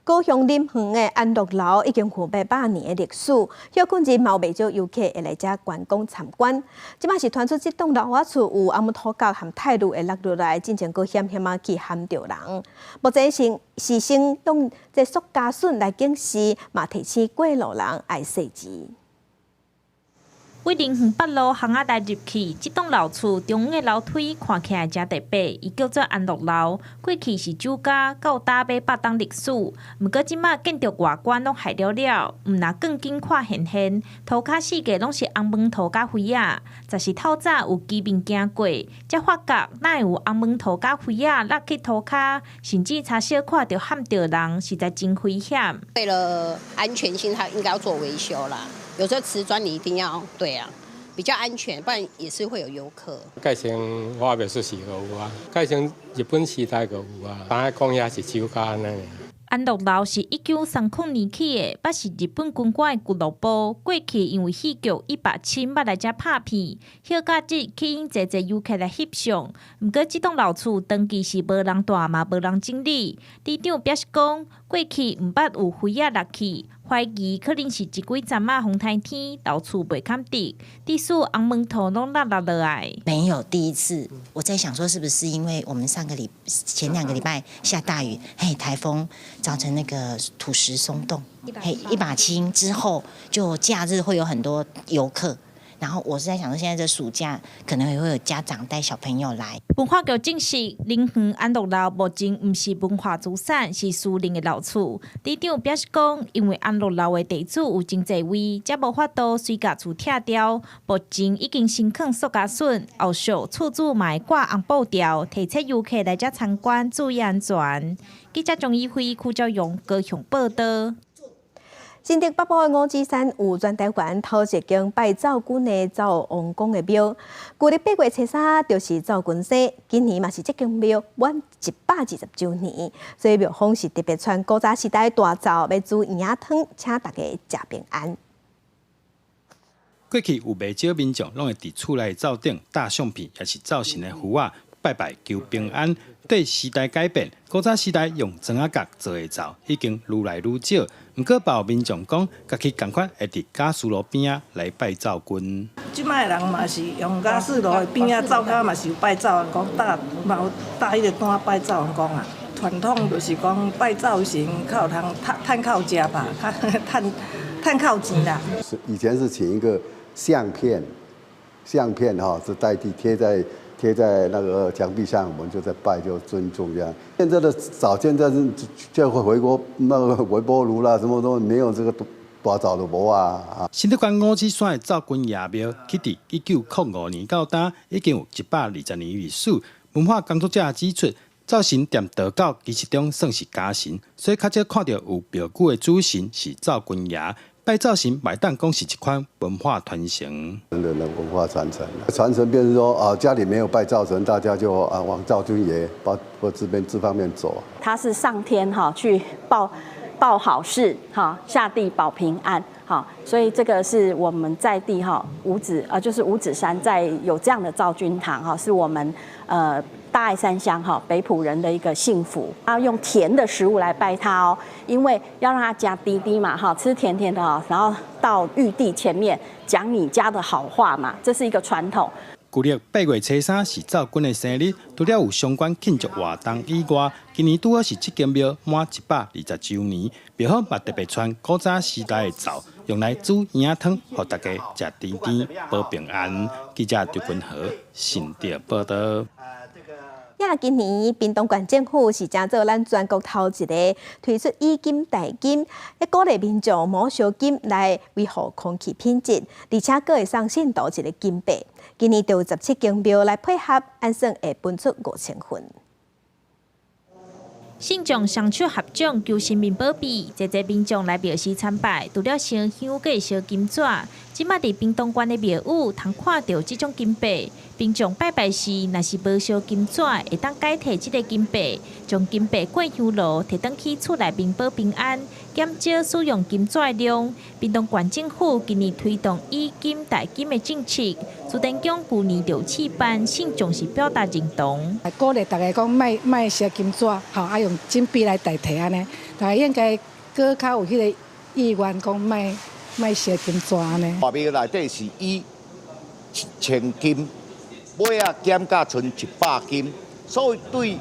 [SPEAKER 1] 高雄林园的安乐楼已经有800年的历史，休困日嘛有袂少游客会来遮观光参观。即摆是传出这栋楼厝有暗木土角含泰路会落落来，进前阁险险去撼着人。目前是先用这塑胶笋来警示，嘛提醒过路人爱细致。
[SPEAKER 28] 为林园北路巷仔内入去，这栋老厝中央的楼梯看起来真特别，伊叫做安乐楼。过去是酒家，佮有打马8档历史。毋过即马建筑外观拢害了了，毋若更紧看现，涂骹四界拢是红门涂甲灰仔。就是透早有居民行过，才发觉哪有红门涂甲灰仔落去涂骹，甚至差小看到撼着人，实在真危险。
[SPEAKER 29] 为了安全性，它应该要做维修啦。有时候瓷砖你一定要对啊，比较安全，不然也是会有游客。
[SPEAKER 30] 改成我袂说是有啊，改成日本时代个有啊，当然讲也是酒家安尼。
[SPEAKER 28] 安乐楼是1930年起的，捌是日本军管的俱乐部。过去因为戏剧170捌来遮拍片，休假日吸引侪侪游客来翕相。毋过，这栋老厝长期是无人住嘛，无人整理。里长表示讲，过去毋捌有飞仔落去，怀疑可能是一几阵仔风台天，老厝袂堪得，地势红门头拢落落来。
[SPEAKER 2] 没有第一次，我在想说是不是因为我们前2个礼拜下大雨，台风。造成那个土石松动，一把青之后，就假日会有很多游客。然后我是在想说，现在这暑假可能也会有家长带小朋友来。
[SPEAKER 28] 文化局证实，林园安乐楼目前不是文化资产，是私人的老厝。里长表示讲，因为安乐楼的地主有真侪位，才无法度随家厝拆掉。目前已经申请塑胶笋，后续厝主嘛会挂红布条，提醒游客来遮参观注意安全。记者钟义辉、邱兆勇高雄报道。
[SPEAKER 1] 新竹北部的五指山有全台湾头一间拜灶君的灶王公的庙，旧历8月初3就是灶君生，今年嘛是这间庙满120周年，所以庙方是特别传古早时代大灶要煮圆汤，请大家食平安。
[SPEAKER 6] 过去有袂少民众拢会伫厝内灶顶搭相片，也是灶神的符啊，拜拜求平安。对时代改变，古早时代用砖仔角做的灶已经愈来愈少。不过，也有民众讲，家己赶快会伫家私路边仔来拜灶君。
[SPEAKER 18] 即摆人嘛是用家私路的边仔灶脚嘛是有拜灶王公，嘛有搭迄个单拜灶王公啊。传统就是讲拜灶神，较有通趁靠食吧，趁靠钱啦。
[SPEAKER 19] 以前是请一个相片哈，是代替贴在那个墙壁上，我们就在拜，就尊重这样。现在是就会那个微波炉啦，什么都没有这个大灶的无啊。
[SPEAKER 6] 新竹县五指山的灶君爷庙，起伫1905年到今，已经有120年历史。文化工作者指出，灶神踮道教其实中算是假神，所以较少看到有庙久的主神是灶君爷。拜灶神买当讲是一款文化传承，
[SPEAKER 19] 人的文化传承，便是说家里没有拜灶神，大家就往灶君爷或这方面走。
[SPEAKER 20] 他是上天去报好事下地保平安所以这个是我们在地就是五指山在有这样的灶君堂是我们大爱三乡北埔人的一个幸福，要用甜的食物来拜他因为要让他加滴滴嘛吃甜甜的然后到玉帝前面讲你家的好话嘛，这是一个传统。
[SPEAKER 6] 旧历8月初3是灶君的生日，除了有相关庆祝活动以外，今年拄好是这间庙满120周年，庙方嘛特别传古早时代的灶，用来煮圆汤，让大家吃甜甜保平安。记者刘君和新竹报道。
[SPEAKER 1] 今年屏东县政府是正做咱全国头一个推出以金代金，鼓励民众摸烧金来维护空气品质，而且阁会送信徒一个金币。今年就有17间庙来配合，按算会分出5000份。
[SPEAKER 28] 信众双手合掌求神明保庇，侪侪民众来庙寺参拜，除了烧香，阁会烧金纸。即马伫屏东县的庙宇，通看到这种金币。民众拜拜时，若是无烧金纸，会当改摕这个金币，将金币过香炉，摕转去厝内面保平安，减少使用金纸的量。屏东县政府今年推动以金代金的政策，朱den强旧年就试办，信众是表达认同。
[SPEAKER 20] 鼓励大家讲，卖烧金纸，用金币来代替安尼，大家应该搁较有迄个意愿讲卖烧金纸安尼。
[SPEAKER 21] 外面内底是以1000金。尾啊减价剩100金，所以对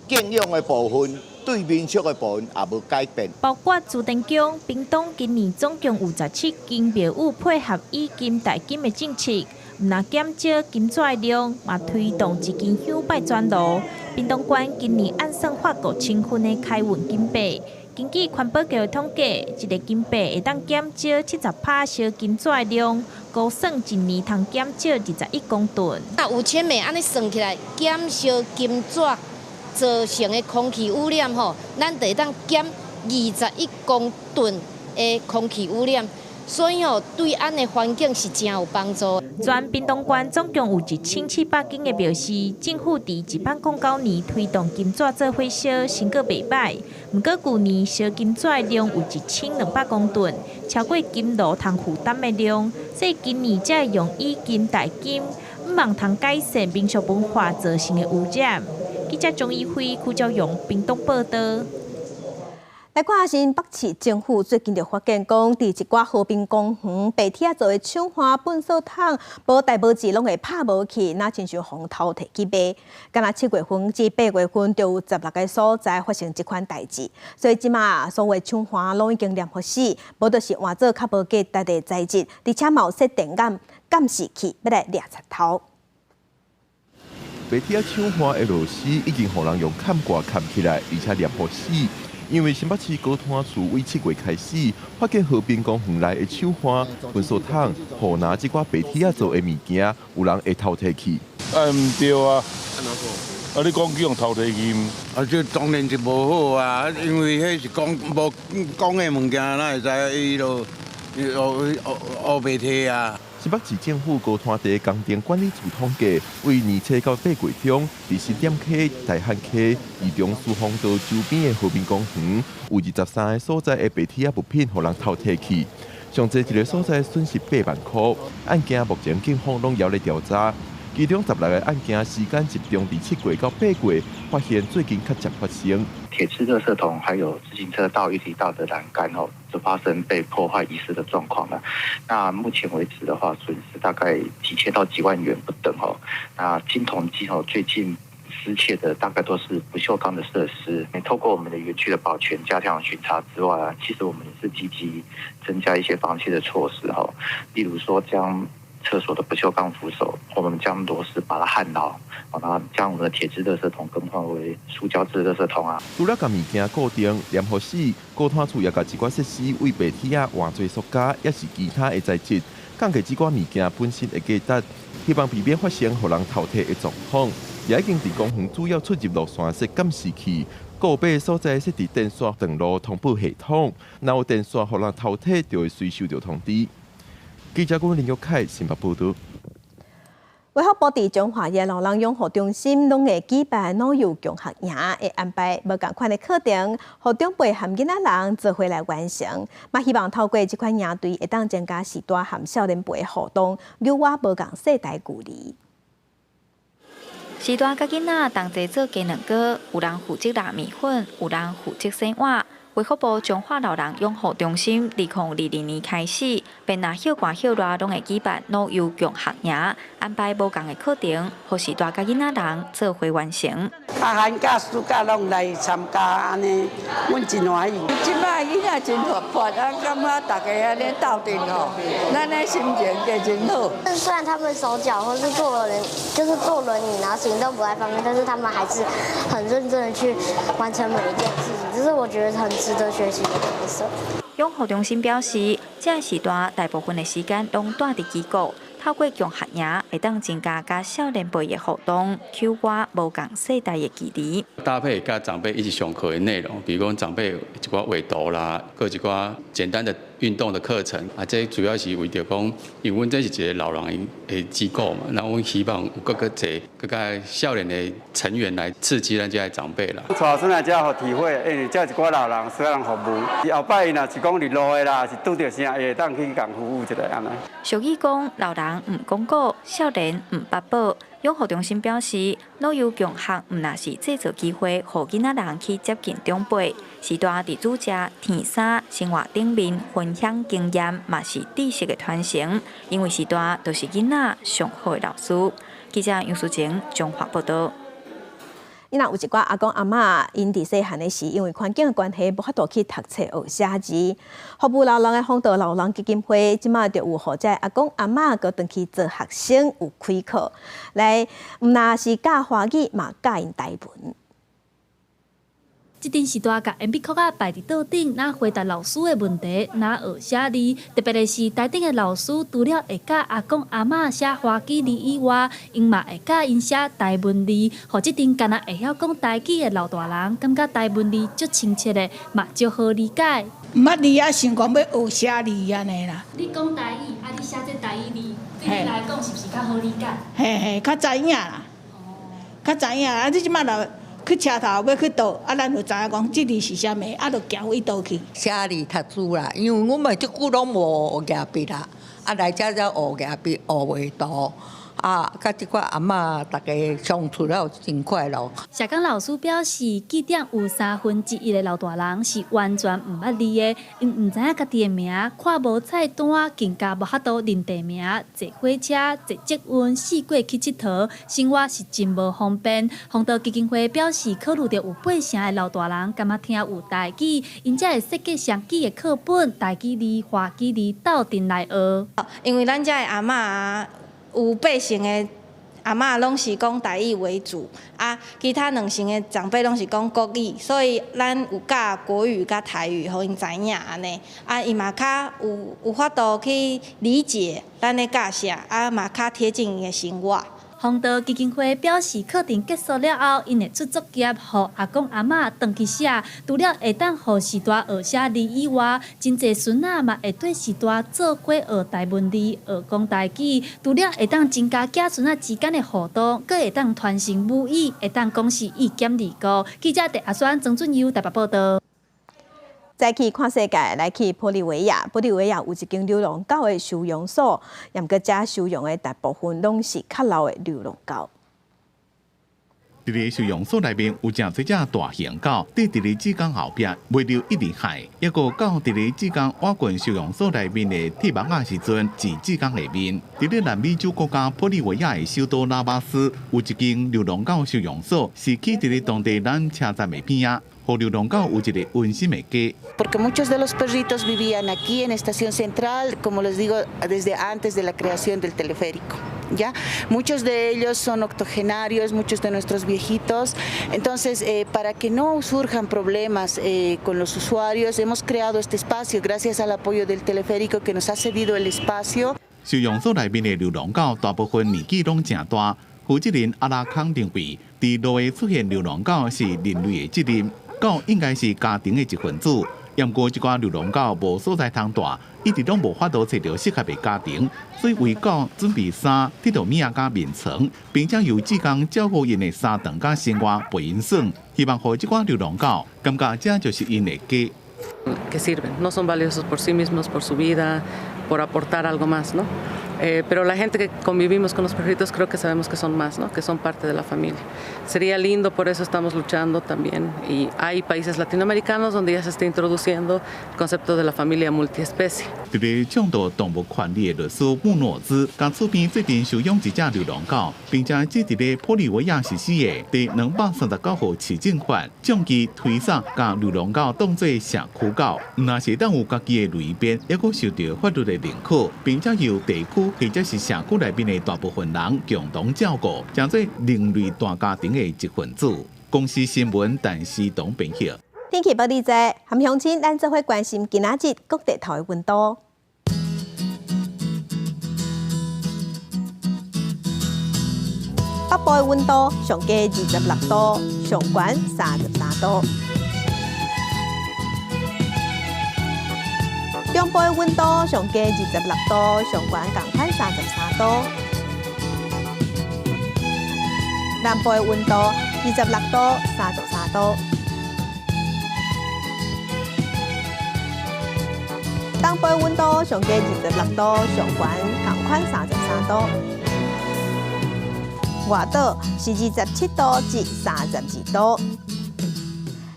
[SPEAKER 21] 建用的部分、对民俗的部分也无改变。
[SPEAKER 28] 包括朱den强，屏东今年总共有17间庙宇配合以金代金的政策，唔但减少金纸量，嘛推动一间香拜转炉。屏东县今年按算发5000份的开运金币。根据环保局的统计，一个金币会当减少70%烧金纸的量，估算一年通减少21公吨。
[SPEAKER 29] 5000枚安尼算起来，减烧金纸造成的空气污染咱就会当减21公吨的空气污染。
[SPEAKER 4] 所以对咱的环境是真有帮助。
[SPEAKER 28] 全屏东县总共有1700间的庙寺，政府伫109年推动金纸做火烧，成果袂歹。不过去年烧金纸的量有1200公吨，超过金炉通负担的量，所以今年才会用以金代金，希望通改善民俗文化造成的污染。记者钟义辉、邱昭勇屏东报道。
[SPEAKER 1] 来看新北市政府最近就发现讲，伫一寡和平公园白铁做的抢花粪扫桶，无代无志拢会拍无去，那亲像风偷摕去卖。敢若7月份至8月份，就有16个所在发生这款代志，所以即马所谓抢花拢已经黏好死，无就是换做较无价值的材质，而且嘛有设电感监视器要来掠贼头。
[SPEAKER 5] 白铁抢花的螺丝已经互人用砍挂砍起来，而且黏好死。因为新北市高滩处为7月开始发现和平公园内的抢花、粪扫桶、互拿这寡白铁做的物件，有人会偷摕去。
[SPEAKER 7] 唔对啊！你讲去用偷摕去？这当然是无好啊！因为迄是讲无讲的物件，哪会知伊就黑白铁啊？
[SPEAKER 5] 新北市政府高滩地工程管理处统计，为年初到8月中，伫新店溪、大汉溪、宜中苏芳道周边的和平公园，有23个所在的白铁物品，互人偷摕去。上侪一个所在损失8万块。案件目前警方拢还在调查，其中16个案件时间集中伫7月到8月，发现最近较常发生。
[SPEAKER 8] 铁质垃圾桶还有自行车道、一体道的栏杆就发生被破坏遗失的状况了。那目前为止的话，损失大概几千到几万元不等那经统计最近失窃的大概都是不锈钢的设施。透过我们的园区的保全加强巡查之外其实我们也是积极增加一些防窃的措施例如说将厕所的不锈钢扶手，我们将螺丝把它焊牢，然后将我们的铁质垃圾桶更换为塑胶制垃圾桶啊。
[SPEAKER 5] 除了将物件固定、黏好死，高滩处也甲一寡设施为白铁换做塑胶，也是其他的材质，降低这寡物件本身的价值，希望避免发生互人偷摕的状况。也已经伫公园主要出入路线设监视器，个别所在设置电线长路通报系统，若有电线互人偷摕，就会随收到通知。记者林玉凯新北报道。为
[SPEAKER 1] 了保持中华的老人养护中心，拢会举办老幼强学营，会安排无同款的课程，互长辈和囡仔人做伙来完成。嘛，希望透过这款营队，会当增加时代和少年辈的互动，扭我无共世代距离。
[SPEAKER 25] 时代甲囡仔同齐做鸡卵糕，有人负责拿米粉，有人负责洗碗。卫福部中华老人养护中心2022年开始，便拿校管校热拢会举办老幼强学营，安排无同的课程，互时代甲囡仔人做伙完成。
[SPEAKER 9] 寒假、暑假拢来参加，安尼，阮真欢喜。即摆囡仔真活泼，感觉大家安尼斗阵咱的心情也真好。
[SPEAKER 11] 虽然他们手脚或是坐轮椅，然后行动不太方便，但是他们还是很认真的去完成每一件事情，这是我觉得很值得学习的特色。
[SPEAKER 25] 养护中心表示，这个时段大部分的时间拢待伫机构，透过强学营会当增加甲少年辈的互动，扣我无共世代的距离。
[SPEAKER 22] 搭配甲长辈一起上课的内容，比如讲长辈一寡画图啦，各一寡简单的运动的课程这主要是为着讲，因为阮这是一个老人的机构嘛，然后阮希望有各个少年的成员来刺激咱这些长辈啦。
[SPEAKER 23] 带孙来这好体会，这一寡老人需要人服务。后摆若是讲伫路的啦，是拄着啥，会当去共服务一下安尼。
[SPEAKER 25] 俗语讲，老人唔讲古，少年唔八宝。养护中心表示，老幼强学唔那是制造机会，互囡仔人去接近长辈，时代伫煮食、添衫、生活顶面分享经验，嘛是知识的传承。因为时代都是囡仔上好的老师。记者杨淑晴中华报道。
[SPEAKER 1] 伊若有一寡阿公阿嬷，因伫细汉的时，因为环境的关系，无法度去读册学写字。服务老人的风道老人基金会，即马就有互这阿公阿嬷个转去做学生，有开课来，毋那是教华语，嘛教因台文。
[SPEAKER 10] 这阵时代，甲鉛筆盒擺伫桌頂，那回答老師的問題，那學寫字。特別的是，台頂的老師除了會教阿公阿嬷寫華語字以外，因嘛會教因寫台文字，互這陣敢若會曉講台語的老大人，感覺台文字足親切的，嘛足好理解。
[SPEAKER 12] 毋捌字啊，想講要學寫字安尼啦。
[SPEAKER 10] 你講台語，啊，你寫這台語字，對你來講是不是較好理解？
[SPEAKER 12] 嘿，較知影啦，較知影啊！你即馬若去車頭要去倒，啊，咱就知影講即字是啥物，啊，就行伊倒去。
[SPEAKER 13] 寫字讀書啦，因為我們即久攏無學牙筆啦，啊來遮才學牙筆，學畫圖。啊，甲即個阿嬷大家相處了真快樂。
[SPEAKER 10] 社工老師表示，據點有1/3的老大人是完全毋捌字的，因毋知影家己的名，看無菜單，更加無法度認地名，坐火車、坐捷運、四過去佚佗，生活是真無方便。弘道基金會表示，考慮到有8成的老大人敢若聽有台語，因才會設計雙語的課本，台語字、華語字鬥陣來學。
[SPEAKER 14] 因為咱遮的阿嬷有8成的阿嬷攏是講台語為主，啊，其他2成的長輩攏是講國語，所以咱有教國語甲台語，互因知影安尼，啊，伊嘛較有法度去理解咱的教寫，啊，嘛較貼近伊的生活。
[SPEAKER 10] 弘道基金會表示，課程結束了後，因會出作業，互阿公阿嬷回去寫。除了會當互時代學寫字以外，真濟孫仔嘛會對時代做伙學台文字、學講台語。除了會當增加囝孫仔之間的互動，閣會當傳承母語，會當講是1減2高。記者陳阿選、曾俊佑台北報道。
[SPEAKER 1] 再去看世界，來去玻利維亞。玻利維亞有一間流浪狗的收容所，也毋過遮收容的大部分攏是較老的流浪狗。
[SPEAKER 15] 伫個收容所內面有真濟隻大型狗，佇個子宮後壁袂留一哩海，一個狗佇個子宮挖進收容所內面的鐵網仔時陣，至子宮內面。伫個南美洲國家玻利維亞的首都拉巴斯，有一間流浪狗收容所，是起佇個當地人車站的邊仔。
[SPEAKER 16] Porque muchos de los perritos vivían aquí en Estación Central, como les digo, desde antes de la creación del teleférico. ¿Ya? Muchos de ellos son octogenarios, muchos de nuestros viejitos. Entonces, para que no surjan problemas con los usuarios, hemos creado este espacio gracias al apoyo del teleférico que nos ha cedido el espacio.
[SPEAKER 15] 收容所內面的流浪狗大部分年紀攏真大，負責人阿拉康認為，在路下出現流浪狗是人類的責任。狗應該是家庭的一份子，不過一寡流浪狗無所在通大，一直攏無法度找到適合的家庭，所以為狗準備衫、鐵道米甲眠床，並且由志工照顧因的三頓甲生活陪因耍，希望讓這寡流浪狗感覺這就是因的家。
[SPEAKER 24] Que sirven, no son valiosos por sí mismos, por su vida, por aportar algo más, ¿no? Pero la gente que convivimos con los perritos creo que sabemos que son más, ¿no? Que son parte de la familia. Sería lindo, por eso estamos luchando también. Y hay países latinoamericanos donde ya se está introduciendo el concepto de la familia multiespecie.
[SPEAKER 15] 一個倡導動物權利的律師穆諾茲，剛出片最近收養一隻流浪狗，並且這一個玻利維亞實施的第239號市政法，將其推送將流浪狗當作社區狗，若是當有家己的類別，也可受到法律的認可，並且由地區或者是社區內面的大部分人共同照顧，將做人類大家庭的一份子。公司新聞陳思東編輯。
[SPEAKER 1] 天氣報道者，含鄉親，咱做伙關心今仔日各地頭的溫度。北部的溫度上低26度，上懸33度；中部的溫度上低26度，上懸同款33度；南部的溫度26度、33度。東部溫度上低26度，上懸同款33度；外島是27度至32度。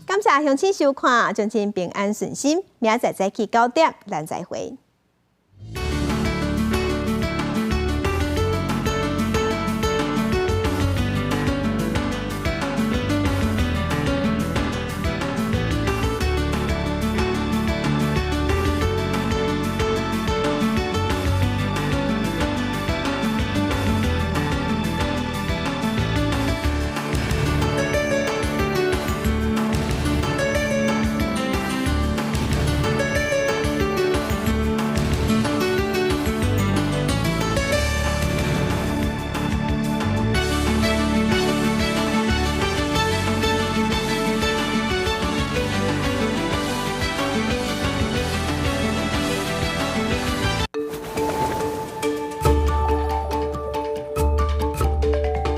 [SPEAKER 1] 感謝鄉親收看，祝您平安順心，明仔載起9點，咱再會。